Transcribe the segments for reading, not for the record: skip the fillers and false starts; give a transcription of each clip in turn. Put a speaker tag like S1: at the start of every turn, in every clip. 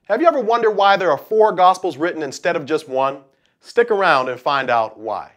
S1: Have you ever wondered why there are 4 Gospels written instead of just one? Stick around and find out why.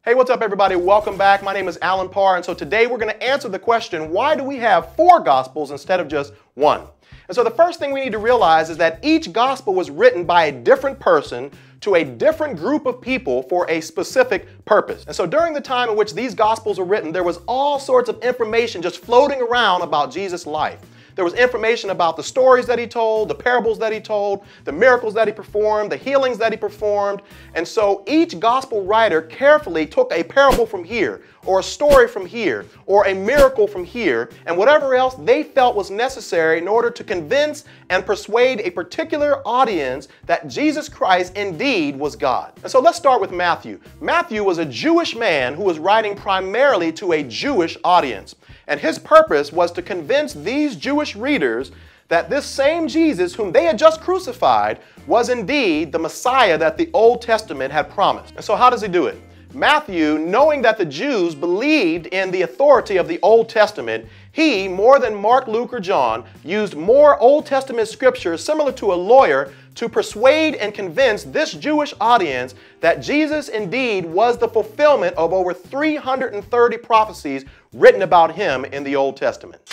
S1: Hey, what's up everybody? Welcome back. My name is Allen Parr, and so today we're going to answer the question, why do we have 4 Gospels instead of just one? And so the first thing we need to realize is that each Gospel was written by a different person to a different group of people for a specific purpose. And so during the time in which these Gospels were written, there was all sorts of information just floating around about Jesus' life. There was information about the stories that he told, the parables that he told, the miracles that he performed, the healings that he performed. And so each gospel writer carefully took a parable from here, or a story from here, or a miracle from here, and whatever else they felt was necessary in order to convince and persuade a particular audience that Jesus Christ indeed was God. And so let's start with Matthew. Matthew was a Jewish man who was writing primarily to a Jewish audience. And his purpose was to convince these Jewish readers that this same Jesus whom they had just crucified was indeed the Messiah that the Old Testament had promised. And so how does he do it? Matthew, knowing that the Jews believed in the authority of the Old Testament, he, more than Mark, Luke, or John, used more Old Testament scripture similar to a lawyer to persuade and convince this Jewish audience that Jesus indeed was the fulfillment of over 330 prophecies written about him in the Old Testament.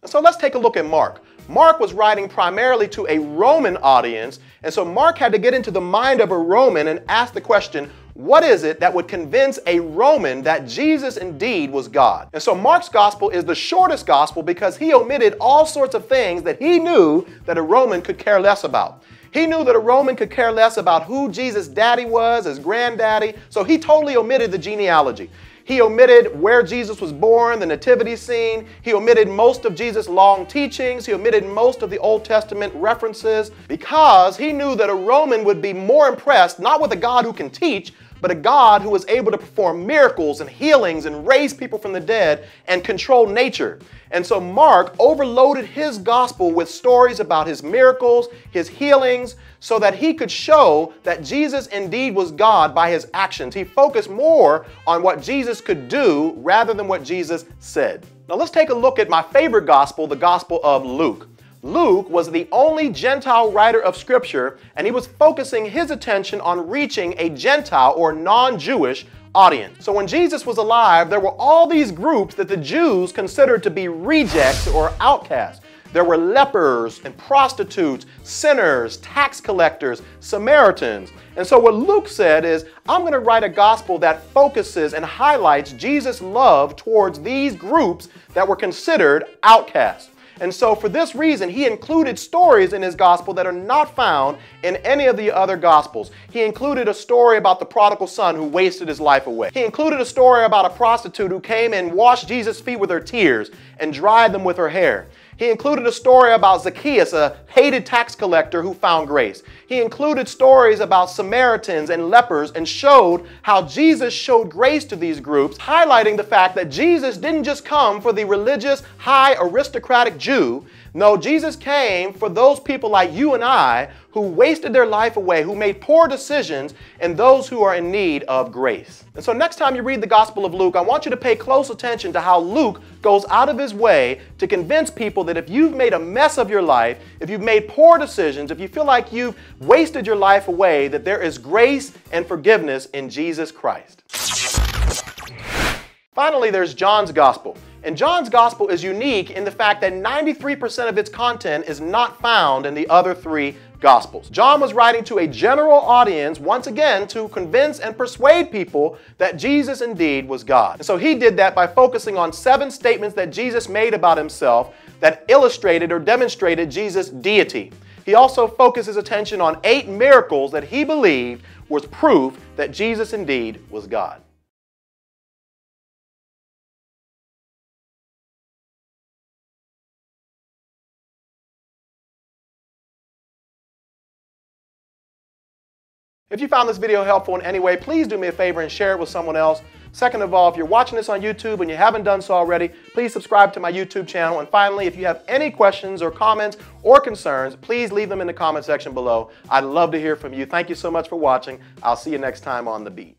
S1: So let's take a look at Mark. Mark was writing primarily to a Roman audience, and so Mark had to get into the mind of a Roman and ask the question, what is it that would convince a Roman that Jesus indeed was God? And so Mark's gospel is the shortest gospel because he omitted all sorts of things that he knew that a Roman could care less about. He knew that a Roman could care less about who Jesus' daddy was, his granddaddy, so he totally omitted the genealogy. He omitted where Jesus was born, the nativity scene. He omitted most of Jesus' long teachings. He omitted most of the Old Testament references because he knew that a Roman would be more impressed not with a God who can teach, but a God who was able to perform miracles and healings and raise people from the dead and control nature. And so Mark overloaded his gospel with stories about his miracles, his healings, so that he could show that Jesus indeed was God by his actions. He focused more on what Jesus could do rather than what Jesus said. Now let's take a look at my favorite gospel, the Gospel of Luke. Luke was the only Gentile writer of Scripture, and he was focusing his attention on reaching a Gentile or non-Jewish audience. So when Jesus was alive, there were all these groups that the Jews considered to be rejects or outcasts. There were lepers and prostitutes, sinners, tax collectors, Samaritans. And so what Luke said is, I'm going to write a gospel that focuses and highlights Jesus' love towards these groups that were considered outcasts. And so for this reason, he included stories in his gospel that are not found in any of the other gospels. He included a story about the prodigal son who wasted his life away. He included a story about a prostitute who came and washed Jesus' feet with her tears and dried them with her hair. He included a story about Zacchaeus, a hated tax collector who found grace. He included stories about Samaritans and lepers and showed how Jesus showed grace to these groups, highlighting the fact that Jesus didn't just come for the religious, high aristocratic Jew. No, Jesus came for those people like you and I who wasted their life away, who made poor decisions, and those who are in need of grace. And so next time you read the Gospel of Luke, I want you to pay close attention to how Luke goes out of his way to convince people that if you've made a mess of your life, if you've made poor decisions, if you feel like you've wasted your life away, that there is grace and forgiveness in Jesus Christ. Finally, there's John's Gospel. And John's Gospel is unique in the fact that 93% of its content is not found in the other 3 Gospels. John was writing to a general audience, once again, to convince and persuade people that Jesus indeed was God. And so he did that by focusing on 7 statements that Jesus made about himself that illustrated or demonstrated Jesus' deity. He also focused his attention on 8 miracles that he believed was proof that Jesus indeed was God. If you found this video helpful in any way, please do me a favor and share it with someone else. Second of all, if you're watching this on YouTube and you haven't done so already, please subscribe to my YouTube channel. And finally, if you have any questions or comments or concerns, please leave them in the comment section below. I'd love to hear from you. Thank you so much for watching. I'll see you next time on The Beat.